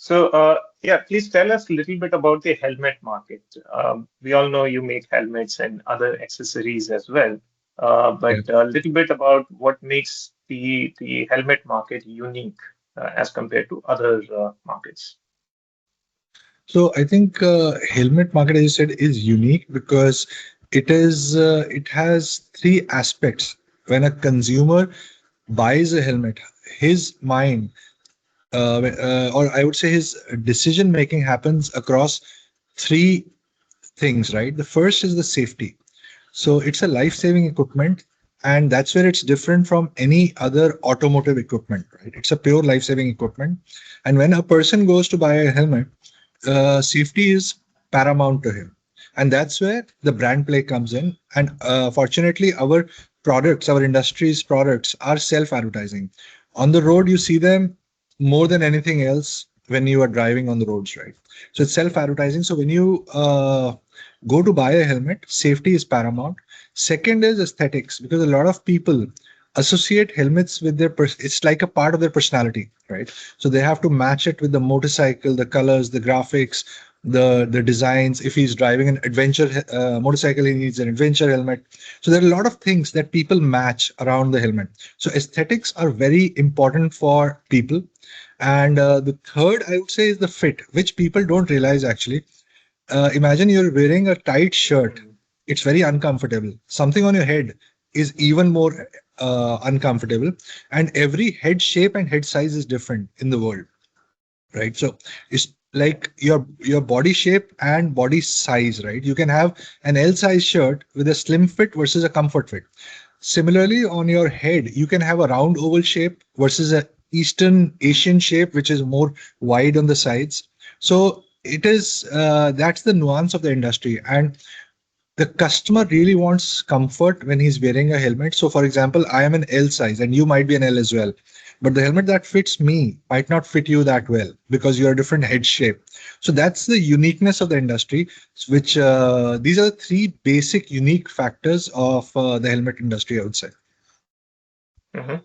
So, yeah, please tell us a little bit about the helmet market. We all know you make helmets and other accessories as well, Yeah. but a little bit about what makes the helmet market unique as compared to other markets. So I think helmet market, as you said, is unique because it has three aspects. When a consumer buys a helmet, his mind, or I would say his decision making happens across three things, right? The first is the safety. So it's a life-saving equipment, and that's where it's different from any other automotive equipment, right? It's a pure life-saving equipment. And when a person goes to buy a helmet, safety is paramount to him. And that's where the brand play comes in. And fortunately, our products, our industry's products are self-advertising. On the road, you see them more than anything else when you are driving on the roads, right? So it's self-advertising. So when you go to buy a helmet, safety is paramount. Second is aesthetics, because a lot of people associate helmets with their it's like a part of their personality, right? So they have to match it with the motorcycle, the colors, the graphics, the designs. If he's driving an adventure motorcycle, he needs an adventure helmet. So there are a lot of things that people match around the helmet. So aesthetics are very important for people. And the third, I would say, is the fit, which people don't realize actually. Imagine you're wearing a tight shirt. Mm. It's very uncomfortable. Something on your head is even more uncomfortable. And every head shape and head size is different in the world, right? So it's like your body shape and body size, right? You can have an L size shirt with a slim fit versus a comfort fit. Similarly, on your head, you can have a round oval shape versus a Eastern Asian shape, which is more wide on the sides. So it is that's the nuance of the industry, and the customer really wants comfort when he's wearing a helmet. So, for example, I am an L size, and you might be an L as well. But the helmet that fits me might not fit you that well because you're a different head shape. So that's the uniqueness of the industry, which these are the three basic unique factors of the helmet industry, I would say. Hmm.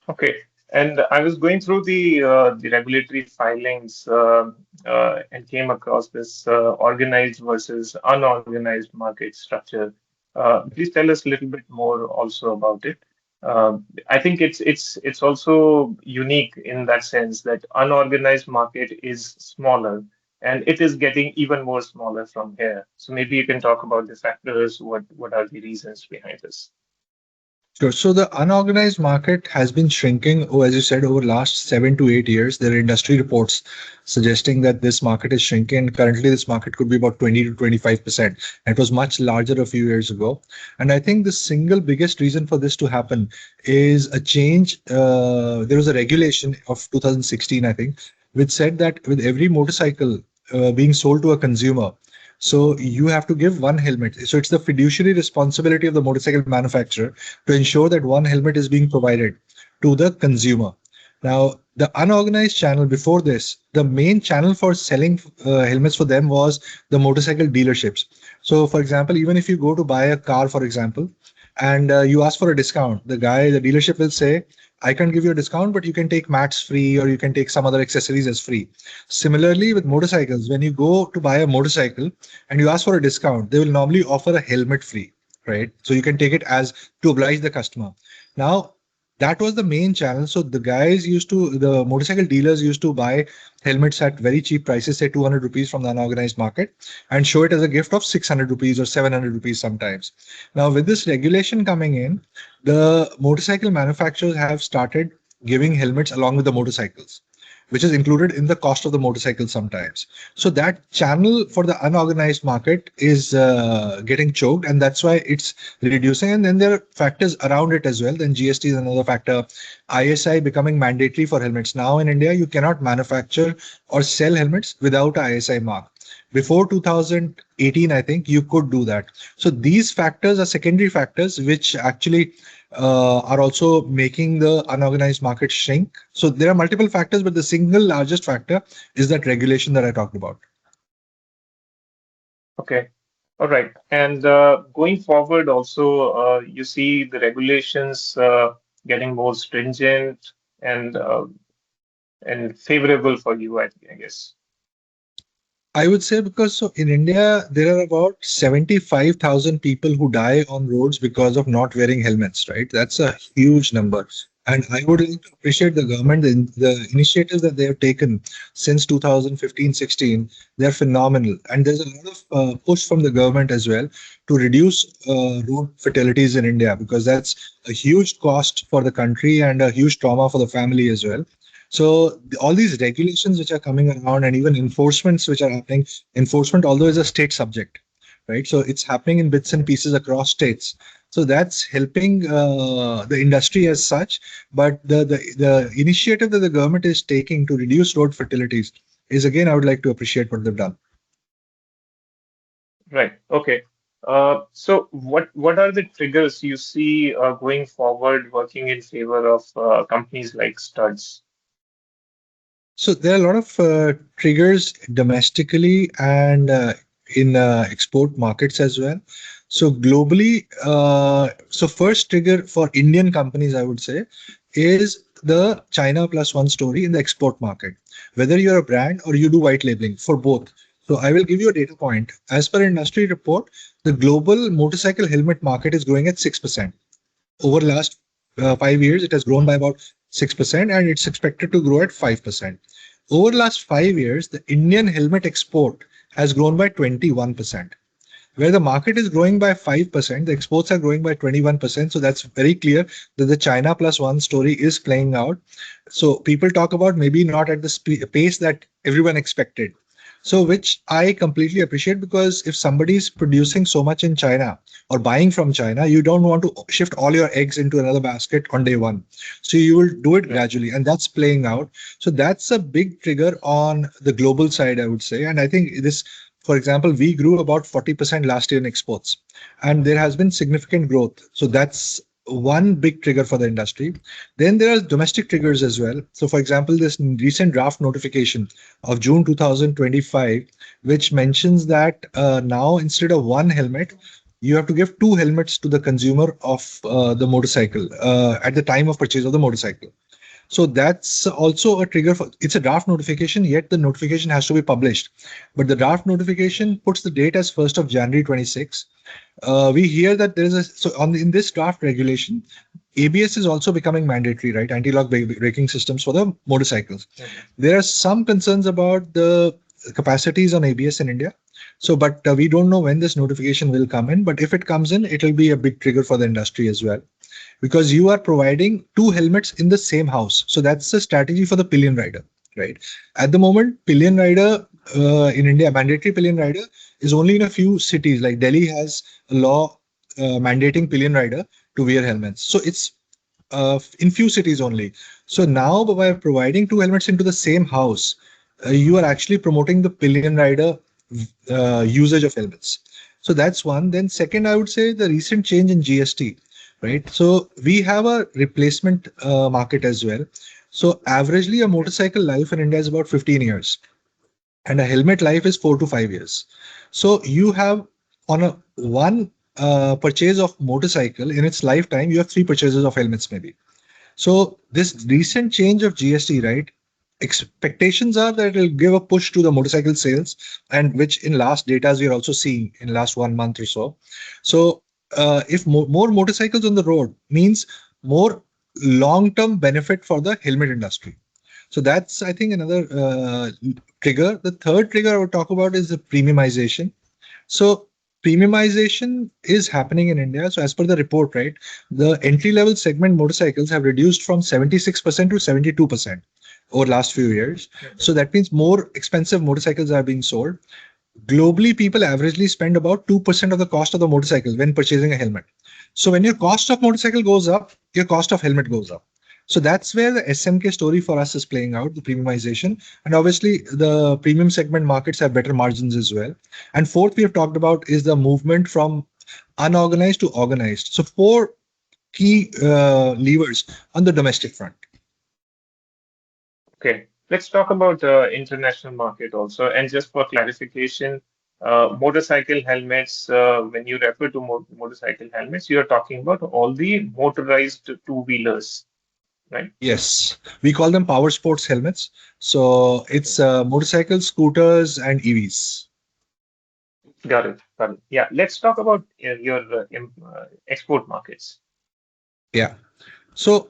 Okay. And I was going through the regulatory filings and came across this organized versus unorganized market structure. Please tell us a little bit more also about it. I think it's also unique in that sense that unorganized market is smaller and it is getting even more smaller from here. So maybe you can talk about the factors. What are the reasons behind this? Sure. So the unorganized market has been shrinking, as you said, over last 7 to 8 years. There are industry reports suggesting that this market is shrinking. Currently, this market could be about 20 to 25%. It was much larger a few years ago. And I think the single biggest reason for this to happen is a change. There was a regulation of 2016, I think, which said that with every motorcycle being sold to a consumer, so you have to give one helmet. So it's the fiduciary responsibility of the motorcycle manufacturer to ensure that one helmet is being provided to the consumer. Now, the unorganized channel before this, the main channel for selling helmets for them was the motorcycle dealerships. So, for example, even if you go to buy a car, for example, and you ask for a discount, the dealership will say, I can't give you a discount, but you can take mats free or you can take some other accessories as free. Similarly, with motorcycles, when you go to buy a motorcycle and you ask for a discount, they will normally offer a helmet free, right? So you can take it as to oblige the customer. Now, that was the main channel. So the motorcycle dealers used to buy helmets at very cheap prices, say 200 rupees from the unorganized market, and show it as a gift of 600 rupees or 700 rupees sometimes. Now, with this regulation coming in, the motorcycle manufacturers have started giving helmets along with the motorcycles, which is included in the cost of the motorcycle sometimes. So that channel for the unorganized market is getting choked, and that's why it's reducing. And then there are factors around it as well. Then GST is another factor. ISI becoming mandatory for helmets. Now in India, you cannot manufacture or sell helmets without a ISI mark. Before 2018, I think you could do that. So these factors are secondary factors which actually are also making the unorganized market shrink. So there are multiple factors, but the single largest factor is that regulation that I talked about. Okay. All right. And going forward, also, you see the regulations getting more stringent, and and favorable for you, I guess. I would say because so in India, there are about 75,000 people who die on roads because of not wearing helmets, right? That's a huge number. And I would like to appreciate the government, the initiatives that they have taken since 2015-16. They're phenomenal. And there's a lot of push from the government as well to reduce road fatalities in India because that's a huge cost for the country and a huge trauma for the family as well. So all these regulations which are coming around and even enforcements which are happening, enforcement although is a state subject, right? So it's happening in bits and pieces across states. So that's helping the industry as such. But the initiative that the government is taking to reduce road fatalities is again, I would like to appreciate what they've done. Right. Okay. So what are the triggers you see going forward working in favor of companies like Studs? So there are a lot of triggers domestically and in export markets as well. So globally, so first trigger for Indian companies, I would say, is the China plus one story in the export market. Whether you're a brand or you do white labeling for both. So I will give you a data point. As per industry report, the global motorcycle helmet market is growing at 6%. Over the last 5 years, it has grown by about 6%, and it's expected to grow at 5%. Over the last 5 years, the Indian helmet export has grown by 21%. Where the market is growing by 5%, the exports are growing by 21%. So that's very clear that the China plus one story is playing out. So people talk about maybe not at the pace that everyone expected. So which I completely appreciate because if somebody is producing so much in China or buying from China, you don't want to shift all your eggs into another basket on day one. So you will do it Right. gradually, and that's playing out. So that's a big trigger on the global side, I would say. And I think this, for example, we grew about 40% last year in exports, and there has been significant growth. So that's one big trigger for the industry. Then there are domestic triggers as well. So, for example, this recent draft notification of June 2025, which mentions that now instead of one helmet, you have to give two helmets to the consumer of the motorcycle at the time of purchase of the motorcycle. So that's also a trigger for it's a draft notification, yet the notification has to be published. But the draft notification puts the date as 1st of January 26. We hear that there is a so on in this draft regulation, ABS is also becoming mandatory, right? Anti-lock braking systems for the motorcycles. Mhm. There are some concerns about the capacities on ABS in India. So, but we don't know when this notification will come in. But if it comes in, it will be a big trigger for the industry as well because you are providing two helmets in the same house. So that's the strategy for the pillion rider, right? At the moment, pillion rider in India, mandatory pillion rider is only in a few cities. Like Delhi has a law mandating pillion rider to wear helmets. So it's in few cities only. So now by providing two helmets into the same house, you are actually promoting the pillion rider usage of helmets. So that's one. Then second, I would say the recent change in GST, right? So we have a replacement market as well. So averagely, a motorcycle life in India is about 15 years, and a helmet life is 4 to 5 years. So you have on a one purchase of motorcycle in its lifetime, you have three purchases of helmets maybe. So this recent change of GST, right? Expectations are that it'll give a push to the motorcycle sales, and which in last data we are also seeing in last 1 month or so. So if more motorcycles on the road means more long-term benefit for the helmet industry. So that's I think another trigger. The third trigger I would talk about is the premiumization. So premiumization is happening in India. So as per the report, right, the entry level segment motorcycles have reduced from 76% to 72% over last few years. Mhm. So that means more expensive motorcycles are being sold. Globally, people averagely spend about 2% of the cost of the motorcycle when purchasing a helmet. So when your cost of motorcycle goes up, your cost of helmet goes up. So that's where the SMK story for us is playing out, the premiumization. And obviously, the premium segment markets have better margins as well. And fourth, we have talked about is the movement from unorganized to organized. So four key levers on the domestic front. Okay, let's talk about international market also. And just for clarification, motorcycle helmets, when you refer to motorcycle helmets, you are talking about all the motorized two-wheelers, right? Yes, we call them power sports helmets. So it's motorcycles, scooters, and EVs. Got it. Got it. Yeah, let's talk about your export markets. Yeah. So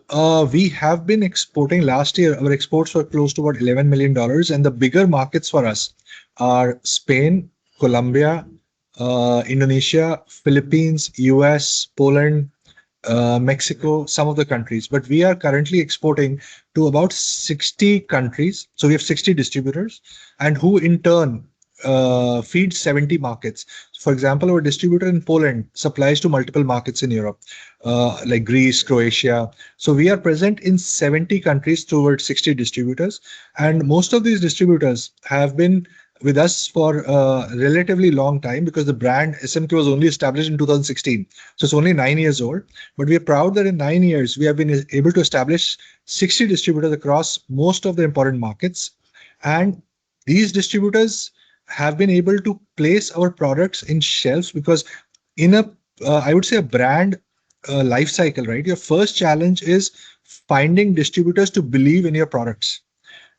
we have been exporting last year. Our exports were close to about $11 million, and the bigger markets for us are Spain, Colombia, Indonesia, Philippines, US, Poland, Mexico, some of the countries. But we are currently exporting to about 60 countries. So we have 60 distributors, and who in turn feed 70 markets. For example, our distributor in Poland supplies to multiple markets in Europe, like Greece, Croatia. So we are present in 70 countries towards 60 distributors, and most of these distributors have been with us for a relatively long time because the brand SMK was only established in 2016. So it's only 9 years old. But we are proud that in 9 years, we have been able to establish 60 distributors across most of the important markets. And these distributors have been able to place our products in shelves because in a I would say a brand life cycle, right? Your first challenge is finding distributors to believe in your products.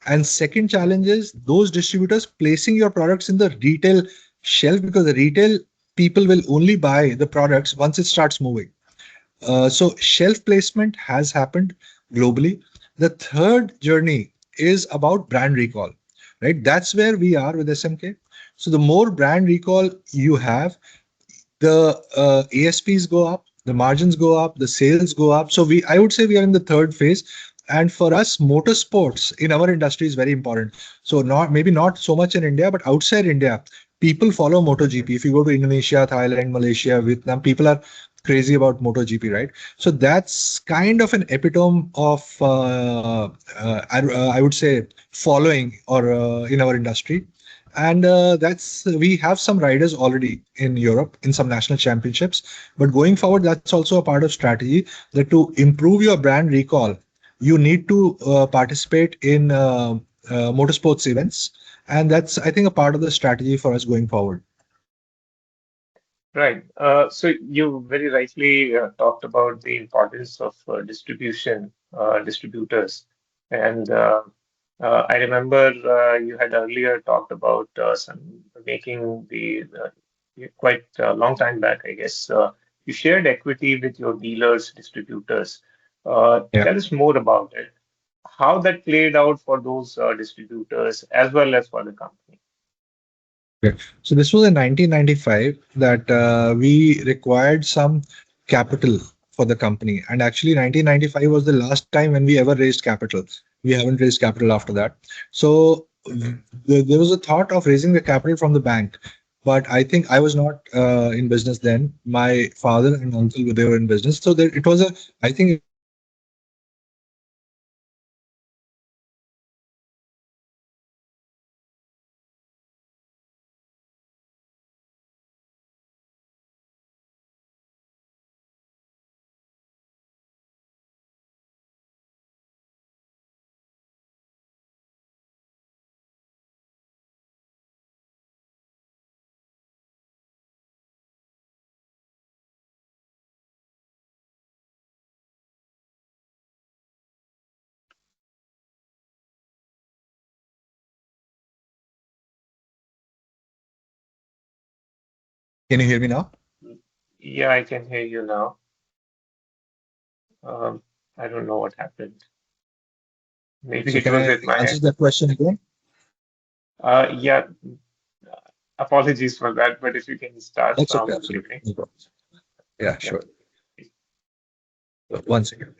And second challenge is those distributors placing your products in the retail shelf because the retail people will only buy the products once it starts moving. So shelf placement has happened globally. The third journey is about brand recall, right? That's where we are with SMK. So the more brand recall you have, the ASPs go up, the margins go up, the sales go up. So I would say we are in the third phase. And for us, motorsports in our industry is very important. So not maybe not so much in India, but outside India, people follow MotoGP. If you go to Indonesia, Thailand, Malaysia, Vietnam, people are crazy about MotoGP, right? So that's kind of an epitome of, I would say, following or in our industry. And that's we have some riders already in Europe in some national championships. But going forward, that's also a part of strategy that to improve your brand recall, you need to participate in motorsports events, and that's I think a part of the strategy for us going forward. Right. So you very rightly talked about the importance of distributors, and I remember you had earlier talked about some making quite a long time back, I guess. You shared equity with your dealers, distributors. Yeah. Tell us more about it. How that played out for those distributors as well as for the company. Okay. So this was in 1995 that we required some capital for the company. And actually, 1995 was the last time when we ever raised capital. We haven't raised capital after that. So there was a thought of raising the capital from the bank. But I think I was not in business then. My father and uncle, they were in business. So there, it was a, I think it was a very Can you hear me now? Yeah, I can hear you now. Um, I don't know what happened. Maybe So it can was I at my answer end. that question again? Yeah, apologies for that, but if you can start That's okay, from the absolutely. beginning. No problem. Yeah, Yeah. sure. One second.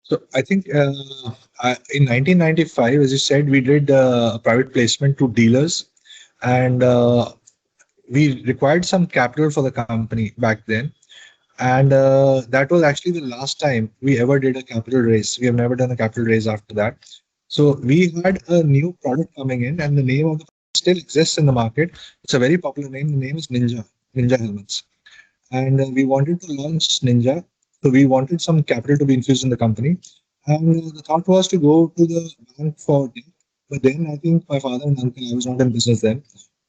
So I think in 1995, as you said, we did a private placement to dealers, and we required some capital for the company back then. And that was actually the last time we ever did a capital raise. We have never done a capital raise after that. So we had a new product coming in, and the name of the product still exists in the market. It's a very popular name. The name is Ninja helmets, and we wanted to launch Ninja. So we wanted some capital to be infused in the company, and the thought was to go to the bank for debt. But then I think my father and uncle, I was not in business then,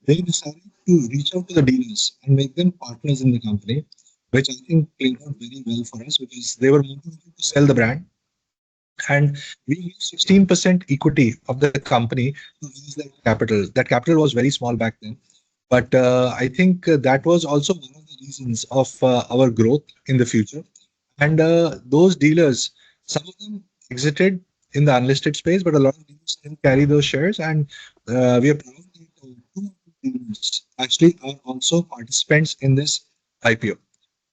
they decided to reach out to the dealers and make them partners in the company, which I think played out very well for us because they were motivated to sell the brand. And we used 16% equity of the company to raise that capital. That capital was very small back then, but I think that was also one of the reasons of our growth in the future. And those dealers, some of them exited in the unlisted space, but a lot of dealers still carry those shares. And we are proud that two of the dealers actually are also participants in this IPO.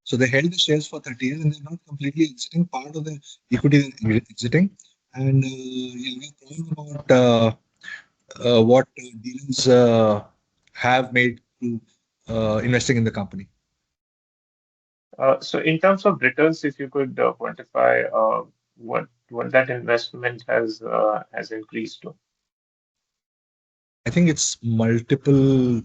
So they held the shares for 30 years and they're not completely exiting. Part of the equity they're exiting. And yeah, we're proud about what dealers have made through investing in the company. So in terms of returns, if you could quantify what that investment has increased to. I think it's multiple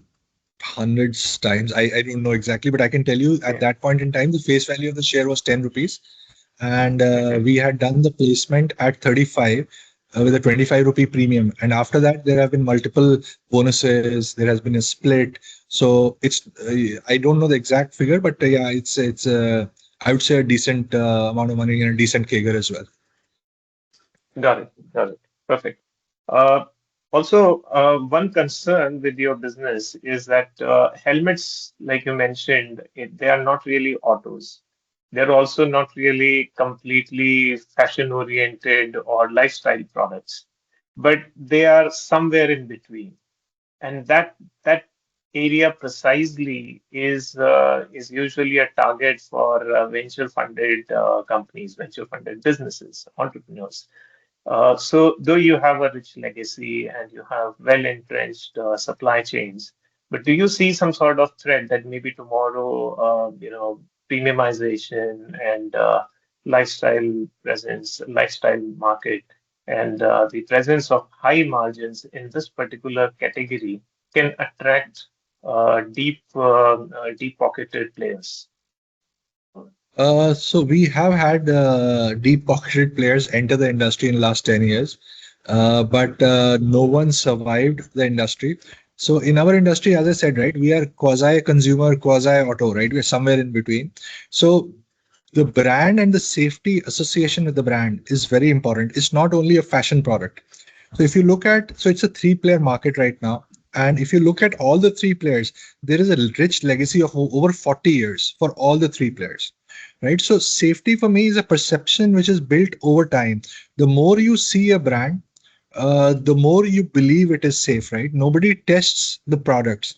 hundreds times. I don't know exactly, but I can tell you at Okay. that point in time, the face value of the share was 10 rupees. And Hmm. we had done the placement at 35 with a 25 rupee premium. And after that, there have been multiple bonuses. There has been a split. So it's, I don't know the exact figure, but yeah, it's I would say a decent amount of money and a decent Kager as well. Got it. Got it. Perfect. Uh, Also, one concern with your business is that helmets, like you mentioned, they are not really autos. They're also not really completely fashion oriented or lifestyle products, but they are somewhere in between. And that area precisely is usually a target for venture funded companies, venture funded businesses, entrepreneurs. So, though you have a rich legacy and you have well-entrenched supply chains, but do you see some sort of threat that maybe tomorrow, premiumization and lifestyle presence, lifestyle market, and the presence of high margins in this particular category can attract deep-pocketed players? So we have had deep pocketed players enter the industry in the last 10 years, but no one survived the industry. So in our industry, as I said, right, we are quasi consumer, quasi auto, right? We're somewhere in between. So the brand and the safety association with the brand is very important. It's not only a fashion product. So if you look at, so it's a three-player market right now. And if you look at all the three players, there is a rich legacy of over 40 years for all the three players, right? So safety for me is a perception which is built over time. The more you see a brand, the more you believe it is safe, right? Nobody tests the products.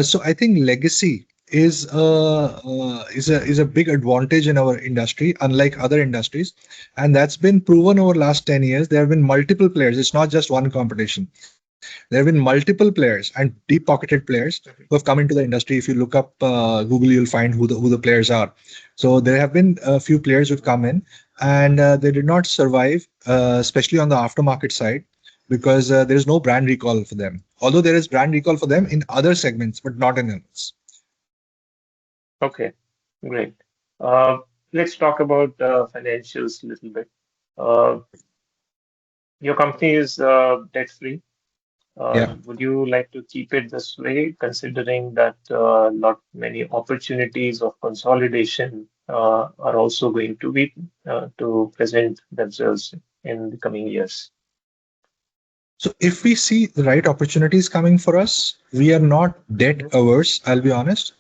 So I think legacy is a big advantage in our industry, unlike other industries, and that's been proven over last 10 years. There have been multiple players. It's not just one competition. There have been multiple players and deep-pocketed players who have come into the industry. If you look up Google, you'll find who the players are. So there have been a few players who've come in, and they did not survive, especially on the aftermarket side, because there is no brand recall for them. Although there is brand recall for them in other segments, but not in others. Okay, great. Uh, let's talk about financials a little bit. Uh, your company is debt-free. Yeah. Would you like to keep it this way, considering that not many opportunities of consolidation are also going to be to present themselves in the coming years? So if we see the right opportunities coming for us, we are not debt Mhm. averse, I'll be honest.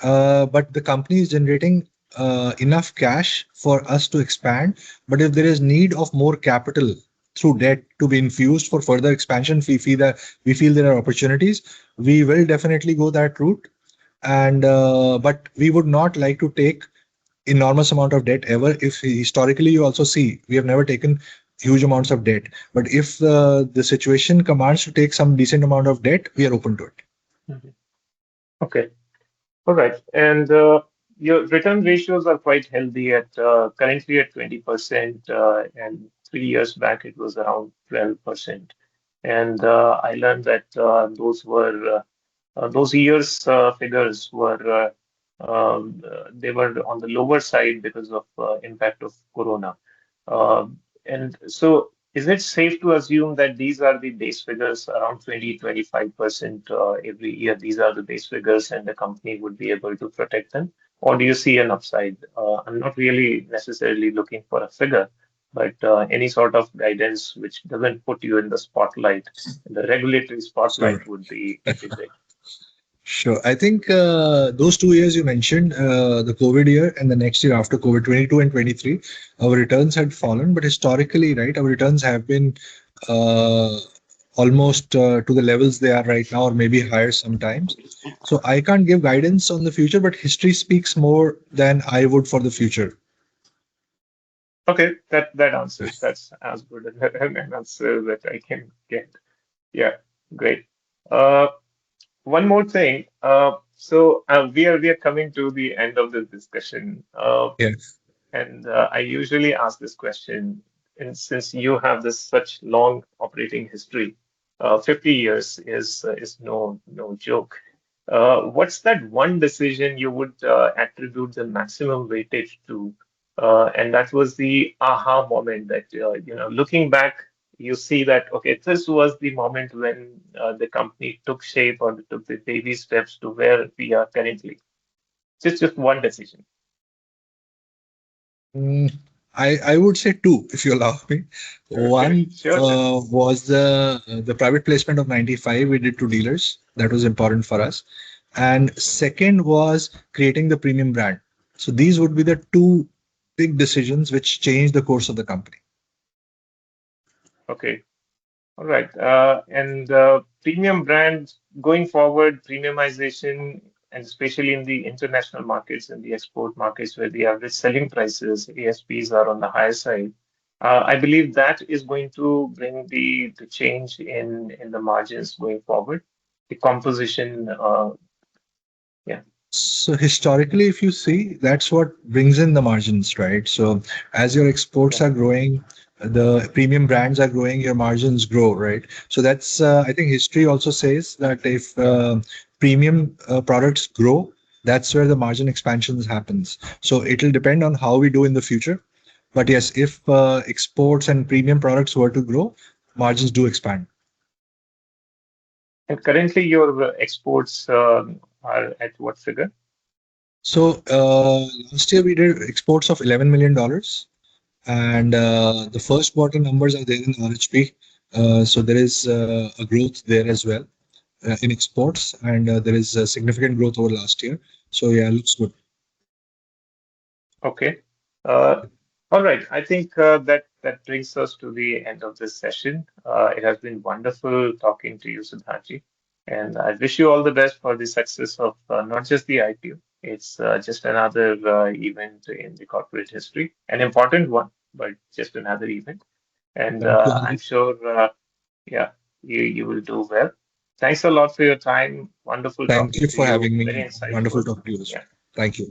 But the company is generating enough cash for us to expand. But if there is need of more capital through debt to be infused for further expansion, we feel there are opportunities, we will definitely go that route. And but we would not like to take enormous amount of debt ever. If historically you also see, we have never taken huge amounts of debt. But if the situation commands to take some decent amount of debt, we are open to it. Mhm. Okay. All right. And your return ratios are quite healthy at currently at 20%, and 3 years back it was around 12%. And I learned that those years figures were they were on the lower side because of impact of Corona. And so, is it safe to assume that these are the base figures around 20-25% every year? These are the base figures, and the company would be able to protect them? Or do you see an upside? I'm not really necessarily looking for a figure, but any sort of guidance which doesn't put you in the spotlight, in the regulatory Sure. spotlight would be great. Sure. I think those 2 years you mentioned, the COVID year and the next year after COVID, 22 and 23, our returns had fallen. But historically, right, our returns have been uh, almost to the levels they are right now, or maybe higher sometimes. So I can't give guidance on the future, but history speaks more than I would for the future. Okay, that answers. That's as good an answer that I can get. Yeah, great. Uh, One more thing. We are coming to the end of this discussion. Yeah. And I usually ask this question, and since you have this such long operating history, 50 years is no joke. What's that one decision you would attribute the maximum weightage to? And that was the aha moment that looking back, you see that okay, this was the moment when the company took shape or took the baby steps to where we are currently. Just one decision. Mm, I would say two, if you allow me. Okay, One sure, sure. was the private placement of 95 we did to dealers. That was important for us. And second was creating the premium brand. So these would be the two big decisions which changed the course of the company. Okay. All right. And premium brands going forward, premiumization, and especially in the international markets and the export markets where the average selling prices, ASPs, are on the higher side. I believe that is going to bring the change in the margins going forward. The composition, yeah, So historically, if you see, that's what brings in the margins, right? So as your exports yeah. are growing, the premium brands are growing, your margins grow, right? So that's I think history also says that if premium products grow, that's where the margin expansions happens. So it'll depend on how we do in the future. But yes, if exports and premium products were to grow, margins do expand. And currently, your exports are at what figure? So last year we did exports of $11 million. And the first quarter numbers are there in RHP. So there is a growth there as well in exports, and there is a significant growth over last year. So yeah, looks good. Okay. All right. I think that brings us to the end of this session. It has been wonderful talking to you, Siddharthi, and I wish you all the best for the success of not just the IPO. It's just another event in the corporate history, an important one, but just another event. And Thank you, I'm Anil. sure, yeah, you will do well. Thanks a lot for your time. Wonderful Thank talking you to for you. having Very me. Wonderful insightful. talking to you as well. Yeah. Thank you.